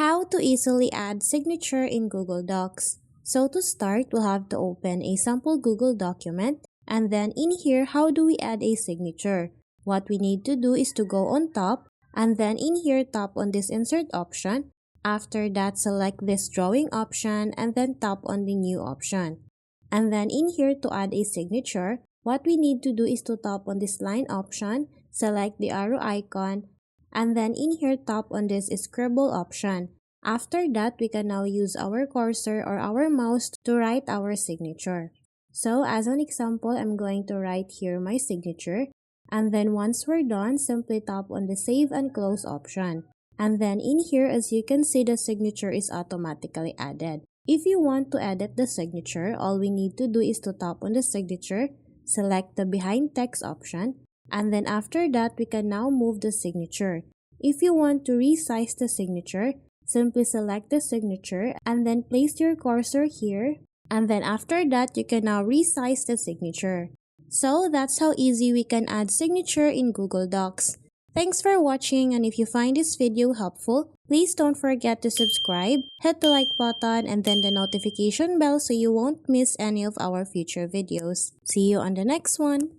How to easily add signature in Google Docs. So to start, we'll have to open a sample Google document, and then in here, how do we add a signature? What we need to do is to go on top, and then in here, tap on this insert option. After that, select this drawing option, and then tap on the new option. And then in here, to add a signature, what we need to do is to tap on this line option, select the arrow icon, and then in here tap on this scribble option. After that, we can now use our cursor or our mouse to write our signature. So as an example, I'm going to write here my signature, and then once we're done, simply tap on the save and close option. And then in here, as you can see, the signature is automatically added. If you want to edit the signature, all we need to do is to tap on the signature, select the behind text option, and then after that, we can now move the signature. If you want to resize the signature, simply select the signature and then place your cursor here. And then after that, you can now resize the signature. So that's how easy we can add signature in Google Docs. Thanks for watching, and if you find this video helpful, please don't forget to subscribe, hit the like button, and then the notification bell so you won't miss any of our future videos. See you on the next one!